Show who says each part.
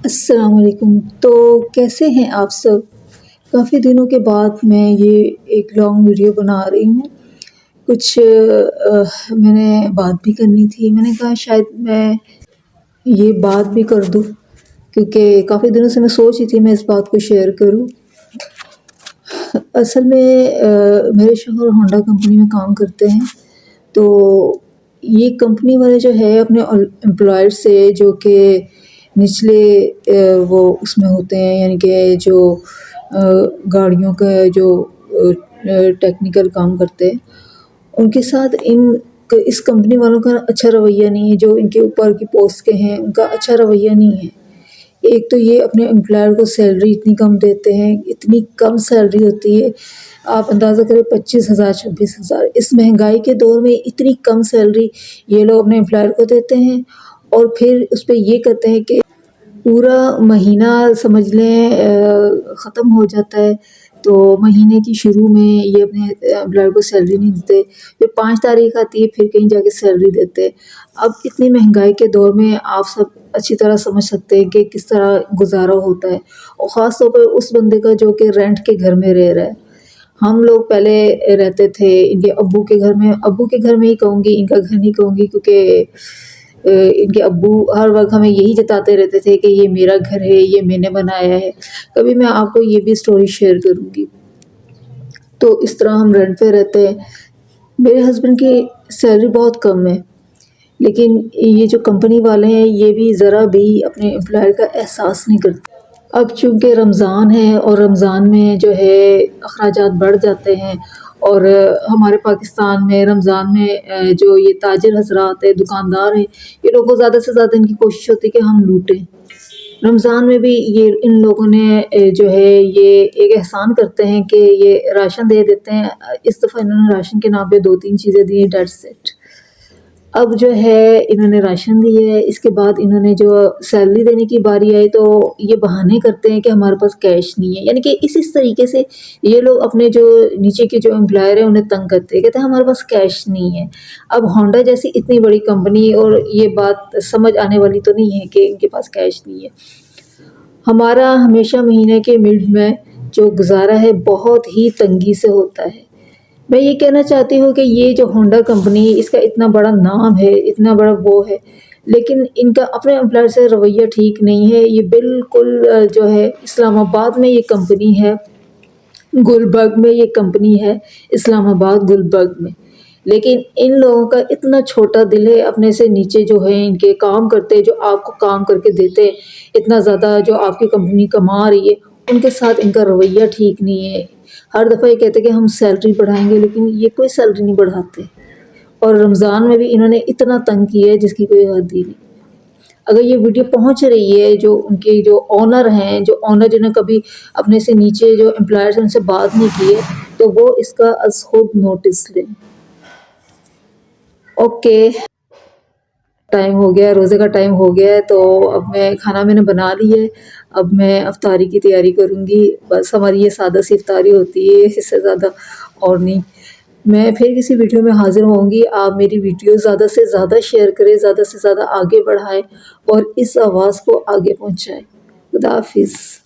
Speaker 1: السلام علیکم۔ تو کیسے ہیں آپ سب؟ کافی دنوں کے بعد میں یہ ایک لانگ ویڈیو بنا رہی ہوں۔ کچھ میں نے بات بھی کرنی تھی، میں نے کہا شاید میں یہ بات بھی کر دوں، کیونکہ کافی دنوں سے میں سوچ رہی تھی میں اس بات کو شیئر کروں۔ اصل میں میرے شوہر ہونڈا کمپنی میں کام کرتے ہیں، تو یہ کمپنی والے جو ہے اپنے امپلائر سے جو کہ نچلے وہ اس میں ہوتے ہیں، یعنی کہ جو گاڑیوں کا جو ٹیکنیکل کام کرتے ہیں، ان کے ساتھ اس کمپنی والوں کا اچھا رویہ نہیں ہے۔ جو ان کے اوپر کی پوسٹ کے ہیں ان کا اچھا رویہ نہیں ہے۔ ایک تو یہ اپنے امپلائر کو سیلری اتنی کم دیتے ہیں، اتنی کم سیلری ہوتی ہے، آپ اندازہ کریں 25,000 26,000۔ اس مہنگائی کے دور میں اتنی کم سیلری یہ لوگ اپنے امپلائر کو دیتے ہیں، اور پھر اس پہ یہ کہتے ہیں کہ پورا مہینہ سمجھ لیں ختم ہو جاتا ہے تو مہینے کی شروع میں یہ اپنے امپلائر کو سیلری نہیں دیتے، پھر 5 تاریخ آتی ہے پھر کہیں جا کے سیلری دیتے۔ اب اتنی مہنگائی کے دور میں آپ سب اچھی طرح سمجھ سکتے ہیں کہ کس طرح گزارا ہوتا ہے، اور خاص طور پہ اس بندے کا جو کہ رینٹ کے گھر میں رہ رہا ہے۔ ہم لوگ پہلے رہتے تھے ان کے ابو کے گھر میں، ابو کے گھر میں ہی کہوں گی، ان کا گھر نہیں کہوں گی، کیونکہ ان کے ابو ہر وقت ہمیں یہی جتاتے رہتے تھے کہ یہ میرا گھر ہے، یہ میں نے بنایا ہے۔ کبھی میں آپ کو یہ بھی سٹوری شیئر کروں گی۔ تو اس طرح ہم رینٹ پہ رہتے ہیں۔ میرے ہسبینڈ کی سیلری بہت کم ہے، لیکن یہ جو کمپنی والے ہیں یہ بھی ذرا بھی اپنے امپلائر کا احساس نہیں کرتے۔ اب چونکہ رمضان ہے اور رمضان میں جو ہے اخراجات بڑھ جاتے ہیں، اور ہمارے پاکستان میں رمضان میں جو یہ تاجر حضرات ہیں، دکاندار ہیں، یہ لوگوں کو زیادہ سے زیادہ ان کی کوشش ہوتی ہے کہ ہم لوٹیں۔ رمضان میں بھی یہ ان لوگوں نے جو ہے یہ ایک احسان کرتے ہیں کہ یہ راشن دے دیتے ہیں۔ اس دفعہ انہوں نے راشن کے نام پہ 2-3 چیزیں دی ہیں، ڈیٹ سیٹ۔ اب جو ہے انہوں نے راشن دی ہے، اس کے بعد انہوں نے جو سیلری دینے کی باری آئی تو یہ بہانے کرتے ہیں کہ ہمارے پاس کیش نہیں ہے، یعنی کہ اس طریقے سے یہ لوگ اپنے جو نیچے کے جو امپلائر ہیں انہیں تنگ کرتے ہیں، کہتے ہیں ہمارے پاس کیش نہیں ہے۔ اب ہونڈا جیسی اتنی بڑی کمپنی، اور یہ بات سمجھ آنے والی تو نہیں ہے کہ ان کے پاس کیش نہیں ہے۔ ہمارا ہمیشہ مہینے کے مڈ میں جو گزارا ہے بہت ہی تنگی سے ہوتا ہے۔ میں یہ کہنا چاہتی ہوں کہ یہ جو ہونڈا کمپنی، اس کا اتنا بڑا نام ہے، اتنا بڑا وہ ہے، لیکن ان کا اپنے امپلائر سے رویہ ٹھیک نہیں ہے۔ یہ بالکل جو ہے اسلام آباد میں یہ کمپنی ہے، گلبرگ میں یہ کمپنی ہے، اسلام آباد گلبرگ میں، لیکن ان لوگوں کا اتنا چھوٹا دل ہے، اپنے سے نیچے جو ہیں ان کے کام کرتے، جو آپ کو کام کر کے دیتے، اتنا زیادہ جو آپ کی کمپنی کما رہی ہے، ان کے ساتھ ان کا رویہ ٹھیک نہیں ہے۔ ہر دفعہ یہ کہتے کہ ہم سیلری بڑھائیں گے، لیکن یہ کوئی سیلری نہیں بڑھاتے، اور رمضان میں بھی انہوں نے اتنا تنگ کیا ہے جس کی کوئی حد ہی نہیں۔ اگر یہ ویڈیو پہنچ رہی ہے جو ان کے جو آنر ہیں، جو آنر جنہیں کبھی اپنے سے نیچے جو امپلائرز ہیں ان سے بات نہیں کی ہے، تو وہ اس کا از خود نوٹس لیں۔ اوکے، ٹائم ہو گیا، روزے کا ٹائم ہو گیا ہے، تو اب کھانا میں نے بنا لی ہے، اب میں افطاری کی تیاری کروں گی۔ بس ہماری یہ سادہ سی افطاری ہوتی ہے، اس سے زیادہ اور نہیں۔ میں پھر کسی ویڈیو میں حاضر ہوں گی۔ آپ میری ویڈیو زیادہ سے زیادہ شیئر کریں، زیادہ سے زیادہ آگے بڑھائیں، اور اس آواز کو آگے پہنچائیں۔ خدا حافظ۔